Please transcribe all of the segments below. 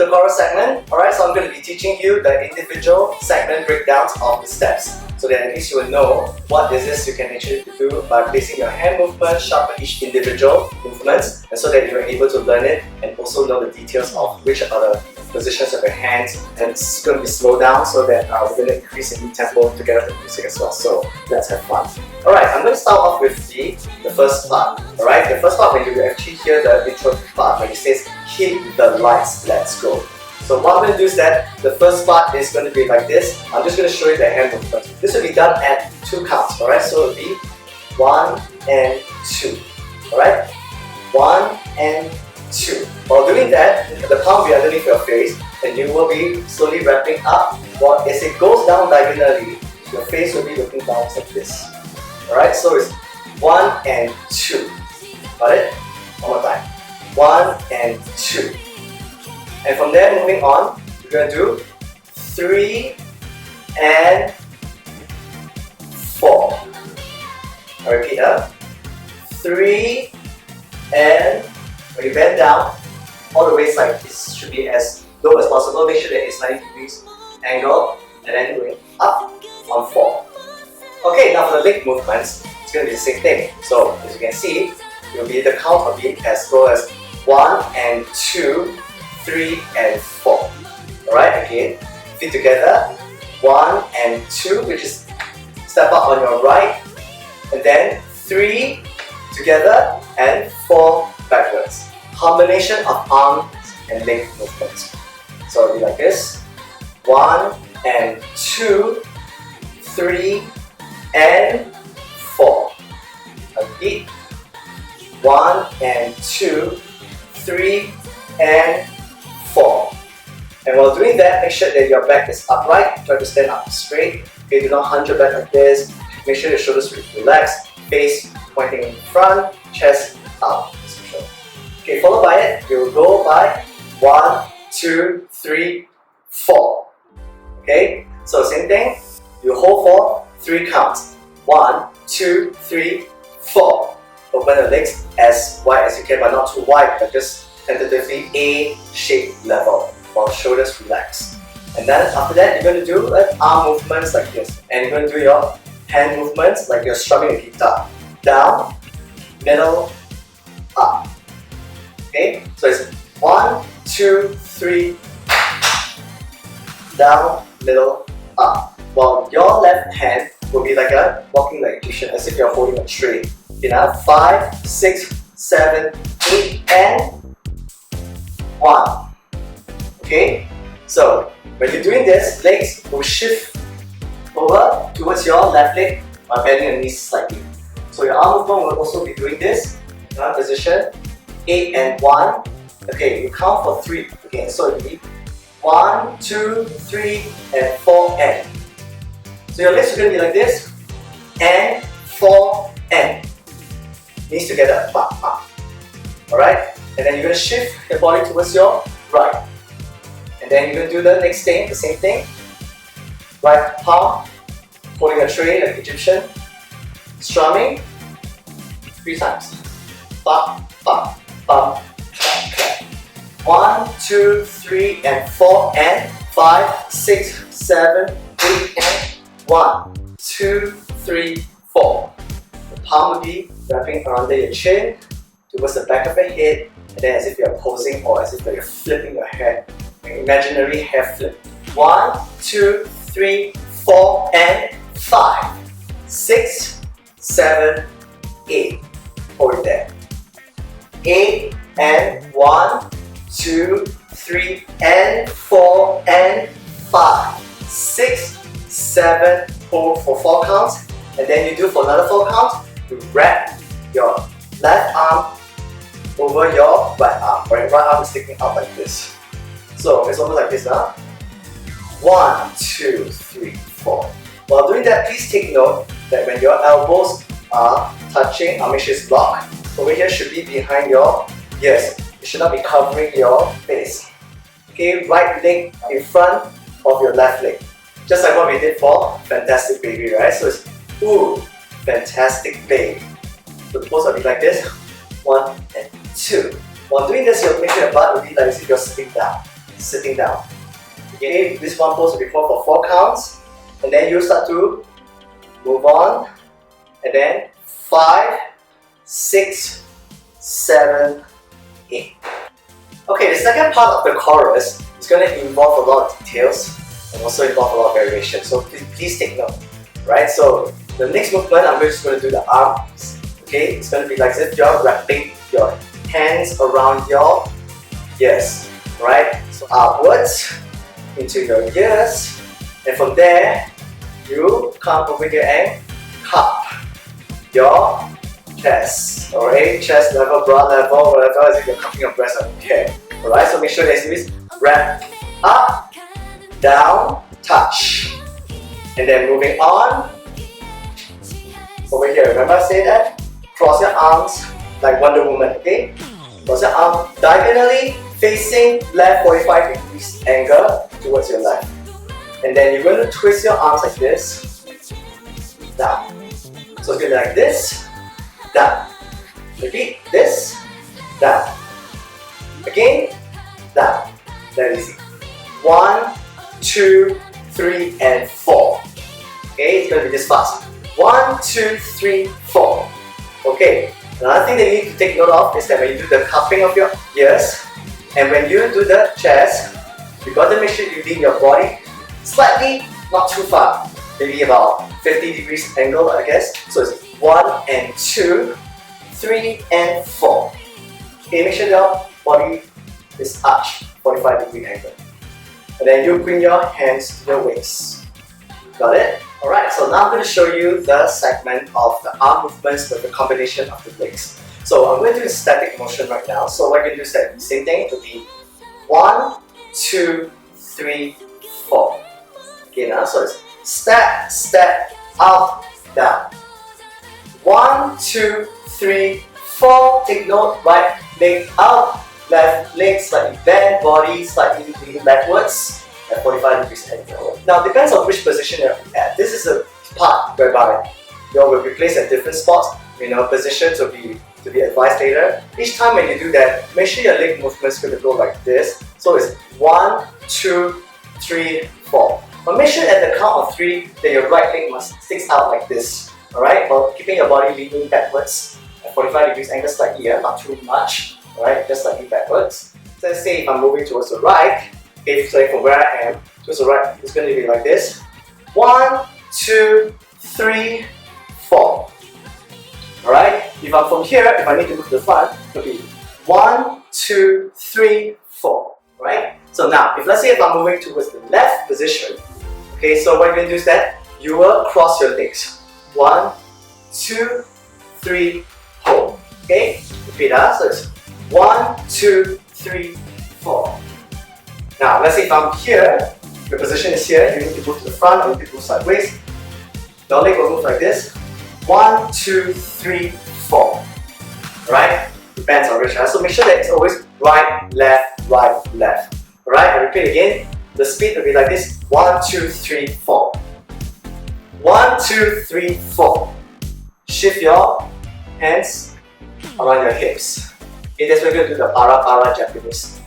the chorus segment. Alright, so I'm going to be teaching you the individual segment breakdowns of the steps, so that at least you will know what is this you can actually do by placing your hand movement, sharpen each individual movements, and so that you're able to learn it and also know the details of which are the positions of your hands. And it's going to be slowed down so that we're going to increase in tempo together with the music as well. So let's have fun. Alright, I'm going to start off with the first part. Alright, the first part, when you actually hear the intro part, when it says hit the lights, let's go. So what I'm going to do is that the first part is going to be like this. I'm just going to show you the hand movement. This will be done at 2 counts. Alright, so it will be 1 and 2. Alright, 1 and 2. While doing that, the palm will be underneath your face and you will be slowly wrapping up. While as it goes down diagonally, your face will be looking down like this. Alright, so it's 1 and 2. Got it? One more time. 1 and 2. And from there, moving on, we're going to do 3 and 4. I repeat, 3 and when you bend down, all the way side, it should be as low as possible. Make sure that it's 90 degrees angle, and then going up on 4. Okay, now for the leg movements, it's going to be the same thing. So as you can see, it will be the count will be as low as 1 and 2, 3 and 4. Alright, again, feet together, 1 and 2, which is step up on your right, and then 3 together and 4 backwards. Combination of arms and leg movements. So it'll be like this, 1 and 2, 3 and 4. Repeat, 1 and 2, 3 and 4. And while doing that, make sure that your back is upright. Try to stand up straight. Okay, do not hunch your back like this. Make sure your shoulders are relaxed, face pointing in front, chest out. Okay, followed by it, you will go by 1, 2, 3, 4. Okay, so same thing. You hold for 3 counts. 1, 2, 3, 4. Open the legs as wide as you can, but not too wide, but just tentatively A-shape level while shoulders relax. And then after that, you're going to do arm movements like this. And you're going to do your hand movements like you're strumming a guitar. Down, middle, up. Okay, so it's 1, 2, 3, down, middle, up. While your left hand will be like walking like Egyptian, as if you're holding a tray. Okay, now 5, 6, 7, 8, and 1. Okay, so when you're doing this, legs will shift over towards your left leg by bending your knees slightly. So your arm movement will also be doing this. Position 8 and 1. Okay, you count for 3. Okay, so you need 1, 2, 3, and 4 and. So your legs are going to be like this, and 4 and. Knees together, alright? And then you're going to shift your body towards your right. And then you're going to do the next thing, the same thing. Right palm, holding a tray like Egyptian. Strumming 3 times. Bum, bum, bum, clap, clap. 1, 2, 3, and 4 and 5, 6, 7, 8 and 1, 2, 3, 4. The palm will be wrapping around your chin towards the back of your head, and then as if you're posing or as if you're flipping your hair, an imaginary hair flip. 1, 2, 3, 4 and 5, 6, 7, 8. Hold it there. 8 and 1, 2, 3 and 4 and 5, 6, 7. Hold for 4 counts, and then you do for another 4 counts. You wrap your left arm over your right arm. Right arm is sticking out like this. So it's almost like this, 1, 2, 3, 4. While doing that, please take note that when your elbows are touching, make sure it's locked. Over here should be behind your ears. It should not be covering your face. Okay, right leg in front of your left leg. Just like what we did for Fantastic Baby, right? So it's ooh, fantastic baby. So the pose will be like this. 1 and 2. While doing this, you'll make sure your butt will be like as if you're sitting down. sitting down. Okay, this one pose will be for 4 counts, and then you start to move on, and then 5, 6, 7, 8. Okay, the second part of the chorus is going to involve a lot of details and also involve a lot of variation. So please take note. Right? So the next movement, I'm just going to do the arms. Okay, it's going to be like this. You're wrapping your hands around your ears. Right? So upwards into your ears, and from there you come over here and cup your chest. Alright, chest level, bra level, whatever, as if you're cupping your breast, I don't care. Alright, so make sure that this wrap up, down, touch, and then moving on over here. Remember I said that? Cross your arms like Wonder Woman, okay? Cross your arm diagonally facing left 45 degrees angle towards your left. And then you're going to twist your arms like this, down. So it's going to be like this, down. Repeat, this, down. Again, down. Very easy. 1, 2, 3, and 4. Okay, it's going to be this fast. 1, 2, 3, 4. Okay, another thing that you need to take note of is that when you do the cupping of your ears and when you do the chest, you got to make sure you lean your body slightly, not too far, maybe about 50 degrees angle, I guess. So it's 1 and 2, 3 and 4. Okay, make sure your body is arched 45 degree angle. And then you bring your hands to your waist. Got it? Alright, so now I'm going to show you the segment of the arm movements with the combination of the legs. So I'm going to do a static motion right now. So what you're going to do is the same thing. It will be 1, 2, 3, 4. Okay, now so it's step, step, up, down. 1, 2, 3, 4. Take note, right leg up, left leg slightly bent, body slightly leaning backwards at 45 degrees angle. Now, it depends on which position you're at. This is a part whereby you will be placed at different spots. Positions will be advised later. Each time when you do that, make sure your leg movement is going to go like this. So it's 1, 2, 3, 4. But make sure at the count of 3 that your right leg must stick out like this. Alright, while keeping your body leaning backwards at 45 degrees angle slightly, not too much. Alright, just slightly backwards. So let's say if I'm moving towards the right, if say from where I am towards the right, it's going to be like this. 1, 2, 3, 4. Alright, if I'm from here, if I need to move to the front, it will be 1, 2, 3, 4. Right? So now, if let's say if I'm moving towards the left position, okay, so what you're going to do is that you will cross your legs. 1, 2, 3, 4. Okay? Repeat that. So it's 1, 2, 3, 4. Now, let's say if I'm here, your position is here, you need to move to the front or you need to move sideways. Your leg will move like this. 1, 2, 3, 4. Alright? Depends on which. So make sure that it's always right, left, right, left. Alright? I repeat again. The speed will be like this. 1, 2, 3, 4. 1, 2, 3, 4. Shift your hands around your hips. Okay, that's why we're going to do the para Japanese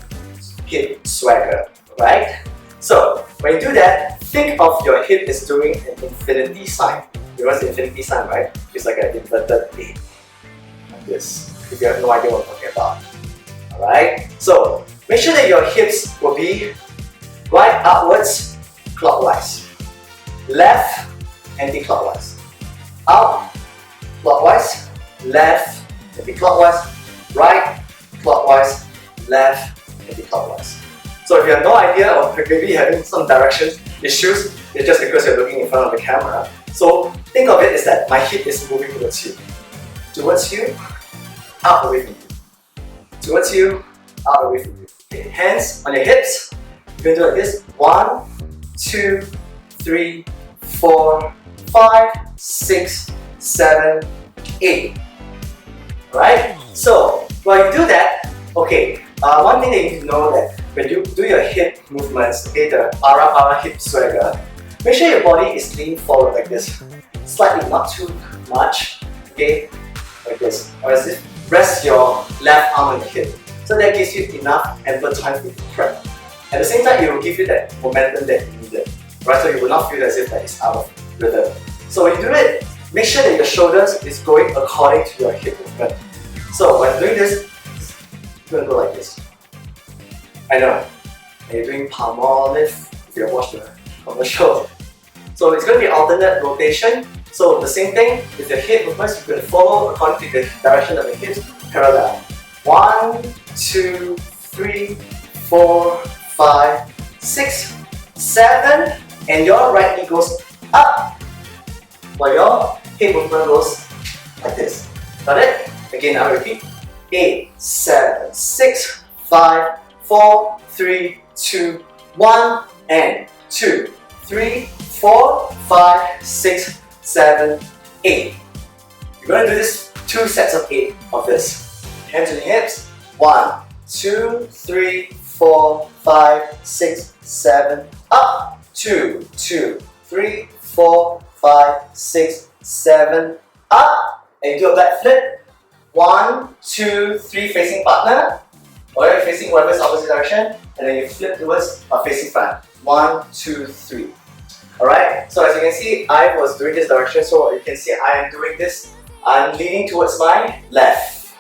hip swagger. Right? So when you do that, think of your hip as doing an infinity sign. You know what's the infinity sign, right? It's like an inverted A. Like this. If you have no idea what I'm talking about. Alright? So make sure that your hips will be right upwards, clockwise. Left, anti-clockwise. Up, clockwise. Left, anti-clockwise. Right, clockwise. Left, anti-clockwise. So if you have no idea, or maybe you're having some direction issues, it's just because you're looking in front of the camera. So think of it as that my hip is moving towards you. Towards you, out away from you. Towards you, out away from you. Okay, hands on your hips. You're going to do like this. 1, 2, 3, 4, 5, 6, 7, 8. Alright? So while you do that, okay, one thing that you need to know that when you do your hip movements, okay, the para hip swagger, make sure your body is leaning forward like this. Slightly, not too much. Okay, like this. Or as if rest your left arm on the hip. So that gives you enough ample time to prep. At the same time, it will give you that momentum that you needed, right? So you will not feel as if that it's out of rhythm. So when you do it, make sure that your shoulders is going according to your hip movement. So when doing this, you're gonna go like this. I know. And you're doing Palmolive if you watch the commercial. So it's going to be alternate rotation. So the same thing with your hip movements, you're going to follow according to the direction of the hips, parallel. 1, 2, 3, 4, 5, 6, 7, and your right knee goes up, while your hip movement goes like this. Got it? Again, I'll repeat. 8, 7, 6, 5, 4, 3, 2, 1, and 2, 3, 4, 5, 6, 7, 8. You're going to do this 2 sets of 8 of this. Hands on your hips. 1, 2, 3, 4, 5, 6, 7, up. 2, 2, 3, 4, 5, 6, 7, up. And do a back flip. 1, 2, 3 facing partner. Or you're facing whatever's opposite direction. And then you flip towards facing front. 1, 2, 3. Alright, so as you can see, I was doing this direction, so you can see I am doing this. I'm leaning towards my left.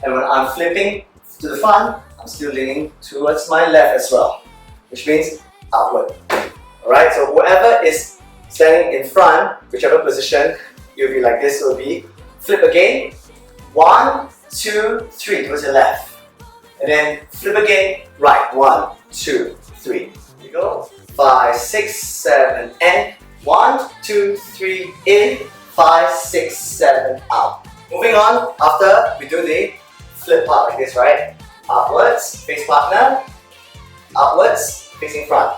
And when I'm flipping to the front, I'm still leaning towards my left as well, which means outward. Alright, so whoever is standing in front, whichever position, you'll be like this, will be flip again. 1, 2, 3 towards the left. And then flip again, right. 1, 2, 3. Here you go. 5, 6, 7, and 1, 2, 3, in, 5, 6, 7, out. Moving on, after we do the flip part like this, right? Upwards, face partner, outwards, facing front.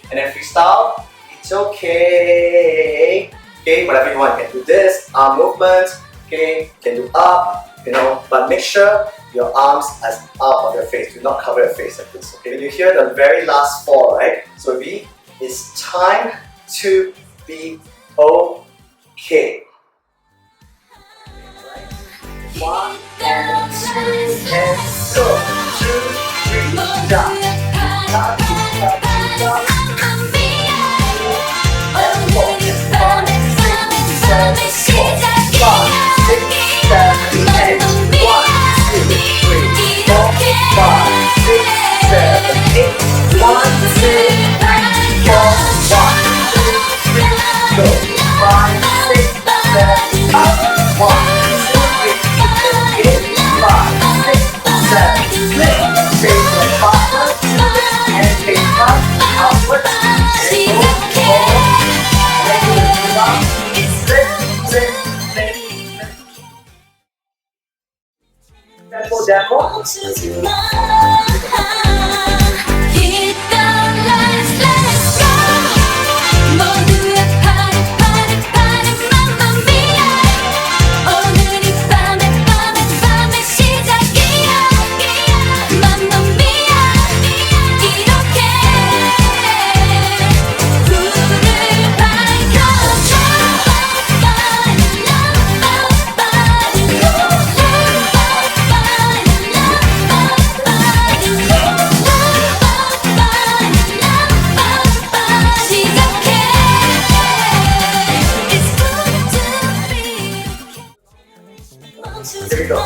And then freestyle, it's okay. Okay, whatever you want, you can do this, arm movements, okay, you can do up, but make sure your arms are out of your face. Do not cover your face like this. Okay, you hear the very last 4, right? So it's time to be okay. 1, 2, and go. 2, 3, down. Down, down, down. And 4, 5, 6, 7, 4, 5, 6, 7, 8. 1, 2, 3, 4, 5, 6, 7, 8. 1, 2, 3, 4, 1, 2, 3, go. 5, 6, 7, up. 1, 2, 3, in, 5, 6, 7, flip. Face the partner, and face front, outwards, and go forward. Regular up, flip, flip, flip, flip. Tempo, tempo. Here we go.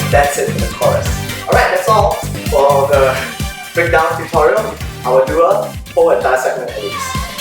That's it for the chorus. Alright, that's all for the breakdown tutorial. I will do a whole entire segment at least.